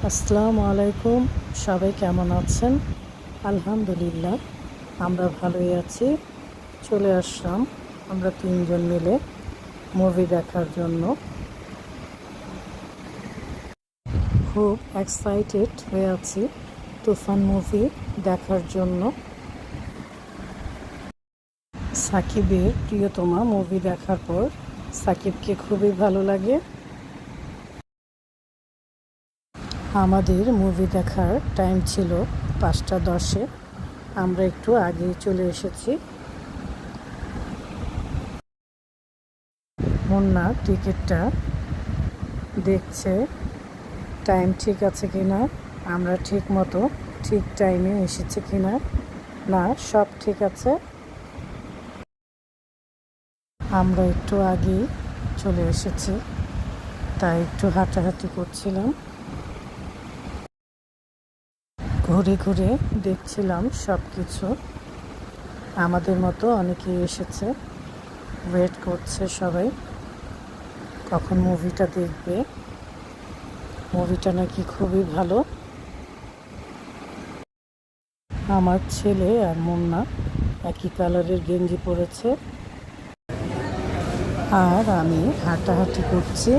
আসসালামু আলাইকুম। সবাই কেমন আছেন? আলহামদুলিল্লাহ আমরা ভালোই আছি। চলে আসলাম আমরা তিনজন মিলে মুভি দেখার জন্য। খুব এক্সাইটেড হয়ে আছি তুফান মুভি দেখার জন্য। সাকিবের প্রিয়তমা মুভি দেখার পর সাকিবকে খুবই ভালো লাগে। আমাদের মুভি দেখার টাইম ছিল 5টা 10-এ। আমরা একটু আগেই চলে এসেছি। মুন্না টিকিটটা দেখছে টাইম ঠিক আছে কিনা, আমরা ঠিক মতো ঠিক টাইমে এসেছি কিনা। না, সব ঠিক আছে। আমরা একটু আগেই চলে এসেছি, তাই একটু হাঁটাহাঁটি করছিলাম, ঘুরে ঘুরে দেখছিলাম সব কিছু। আমাদের মতো অনেকেই এসেছে, ওয়েট করছে সবাই কখন মুভিটা দেখবে। মুভিটা নাকি খুবই ভালো। আমার ছেলে আর মুন্না একই কালারের গেঞ্জি পরেছে, আর আমি হাঁটাহাঁটি করছি।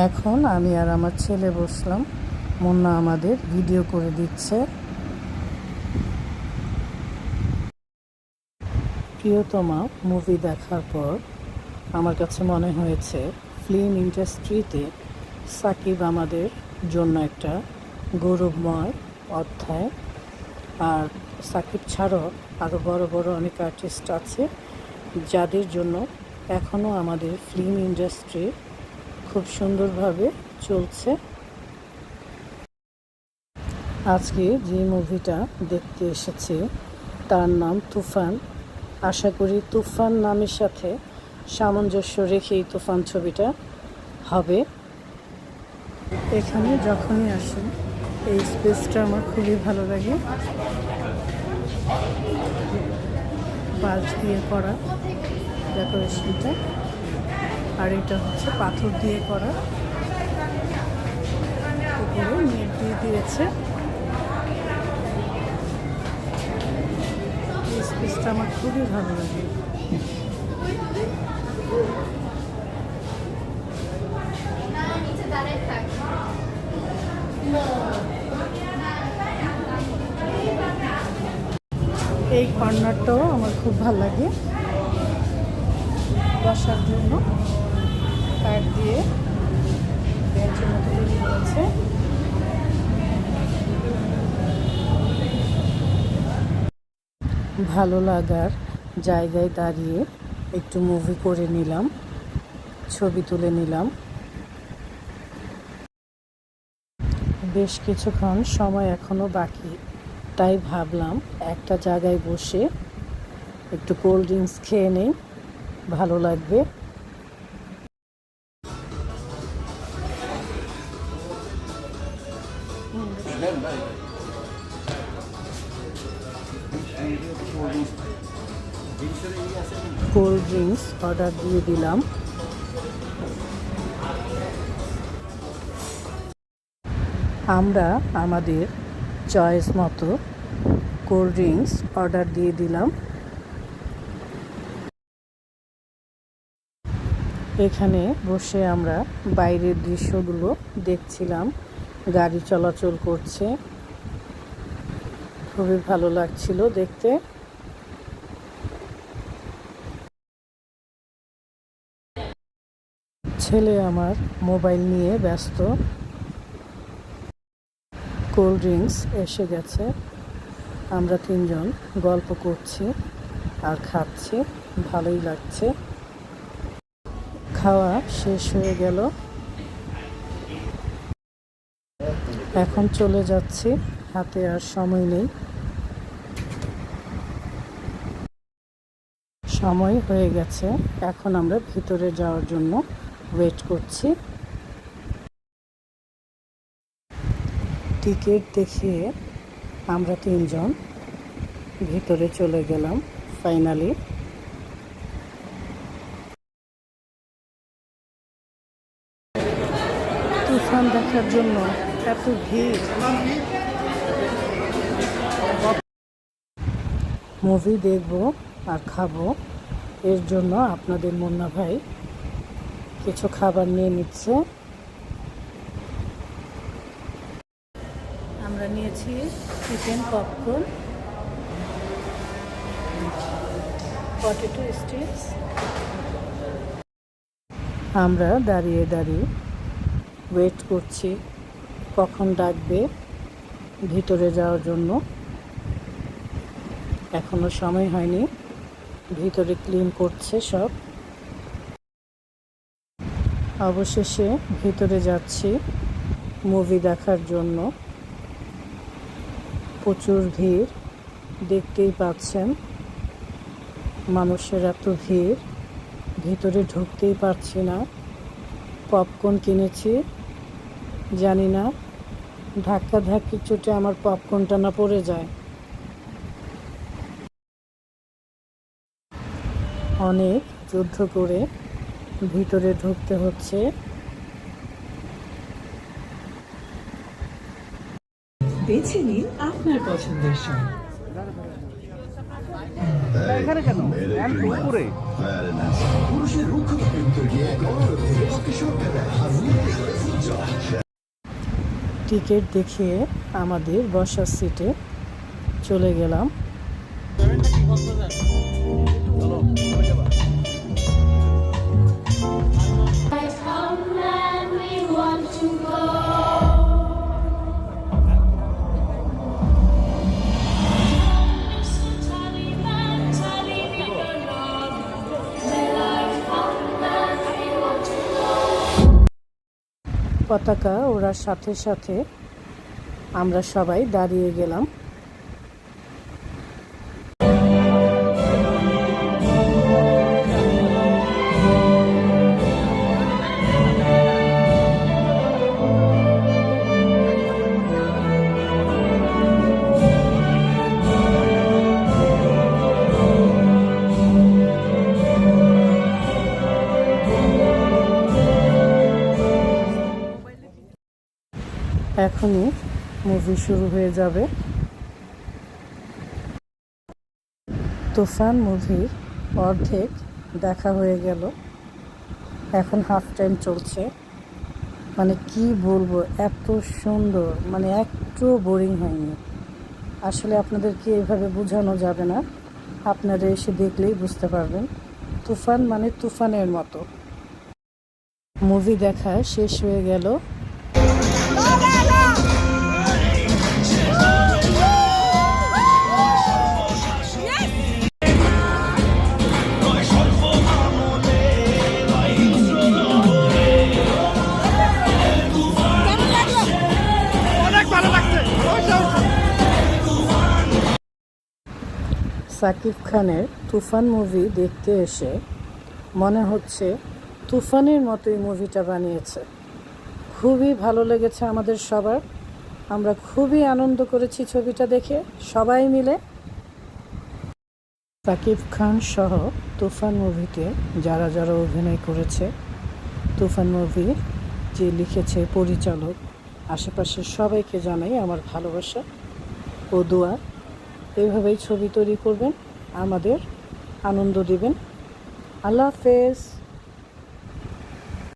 এখন আমি আর আমার ছেলে বসলাম, মুন্না আমাদের ভিডিও করে দিচ্ছে। প্রিয়তমা মুভি দেখার পর আমার কাছে মনে হয়েছে ফিল্ম ইন্ডাস্ট্রিতে সাকিব আমাদের জন্য একটা গৌরবময় অধ্যায়। আর সাকিব ছাড়াও আরও বড় বড় অনেক আর্টিস্ট আছে যাদের জন্য এখনও আমাদের ফিল্ম ইন্ডাস্ট্রি খুব সুন্দরভাবে চলছে। আজকে যে মুভিটা দেখতে এসেছি তার নাম তুফান। আশা করি তুফান নামের সাথে সামঞ্জস্য রেখেই তুফান ছবিটা হবে। এখানে যখনই আসি এই স্পেসটা আমার খুবই ভালো লাগে। বাঁশ দিয়ে করা ডেকোরেশনটা, আর এটা হচ্ছে পাথর দিয়ে করা, উপরে নেট দিয়ে দিয়েছে। এই স্পেসটা আমার খুবই ভালো লাগে। এই কর্নারটাও আমার খুব ভালো লাগে বসার জন্য। কাঠ দিয়ে বেঞ্চের মতো তৈরি করেছে। ভালো লাগার জায়গায় দাঁড়িয়ে একটু মুভি করে নিলাম, ছবি তুলে নিলাম। বেশ কিছুক্ষণ সময় এখনো বাকি, তাই ভাবলাম একটা জায়গায় বসে একটু কোল্ড ড্রিঙ্কস খেয়ে নেই, ভালো লাগবে। কোল্ড ড্রিঙ্কস অর্ডার দিয়ে দিলাম। আমরা আমাদের চয়েস মতো কোল্ড ড্রিঙ্কস অর্ডার দিয়ে দিলাম। এখানে বসে আমরা বাইরের দৃশ্যগুলো দেখছিলাম, গাড়ি চলাচল করছে, খুবই ভালো লাগছিল দেখতে। ছেলে আমার মোবাইল নিয়ে ব্যস্ত। কোল্ড ড্রিঙ্কস এসে গেছে, আমরা তিনজন গল্প করছি আর খাচ্ছি, ভালোই লাগছে। খাওয়া শেষ হয়ে গেল, এখন চলে যাচ্ছি, হাতে আর সময় নেই। সময় হয়ে গেছে, এখন আমরা ভিতরে যাওয়ার জন্য ওয়েট করছি। টিকিট দেখিয়ে আমরা তিনজন ভিতরে চলে গেলাম ফাইনালি। তুফান দেখার জন্য এত ভিড়। মুভি দেখব আর খাবো, এর জন্য আপনাদের মুন্না ভাই কিছু খাবার নিয়ে নিচ্ছে। আমরা নিয়েছি চিকেন পপকর্ন, পটেটো স্টিক্স। আমরা দাঁড়িয়ে দাঁড়িয়ে ওয়েট করছি কখন ডাকবে ভিতরে যাওয়ার জন্য। এখনো সময় হয়নি, ভিতরে ক্লিন করছে সব। অবশেষে ভিতরে যাচ্ছি মুভি দেখার জন্য। প্রচুর ভিড়, দেখতেই পাচ্ছেন মানুষের এত ভিড়, ভিতরে ঢুকতেই পারছি না। পপকর্ন কিনেছি, জানি না ধাক্কা ধাক্কি চোটে আমার পপকর্নটা না পড়ে যায়। অনেক যুদ্ধ করে ভিতরে ঢুকতে হচ্ছে। বেছে নিন আপনার পছন্দের সঙ্গ। টিকিট দেখিয়ে আমাদের বসার সিটে চলে গেলাম। পতাকা ওড়ার সাথে সাথে আমরা সবাই দাঁড়িয়ে গেলাম। এখনই মুভি শুরু হয়ে যাবে। তুফান মুভির অর্ধেক দেখা হয়ে গেল, এখন হাফ টাইম চলছে। মানে কি বলবো, এত সুন্দর, মানে একটু বোরিং হয়নি। আসলে আপনাদেরকে এভাবে বোঝানো যাবে না, আপনারা এসে দেখলেই বুঝতে পারবেন। তুফান মানে তুফানের মতো। মুভি দেখা শেষ হয়ে গেল। সাকিব খানের তুফান মুভি দেখতে এসে মনে হচ্ছে তুফানের মতোই মুভিটা বানিয়েছে। খুবই ভালো লেগেছে আমাদের সবার, আমরা খুবই আনন্দ করেছি ছবিটা দেখে সবাই মিলে। সাকিব খান সহ তুফান মুভিতে যারা যারা অভিনয় করেছে, তুফান মুভি যে লিখেছে পরিচালক, আশেপাশের সবাইকে জানাই আমার ভালোবাসা ও দোয়া। এইভাবেই ছবি তৈরি করবেন, আমাদের আনন্দ দিবেন। আল্লাহ হাফেজ।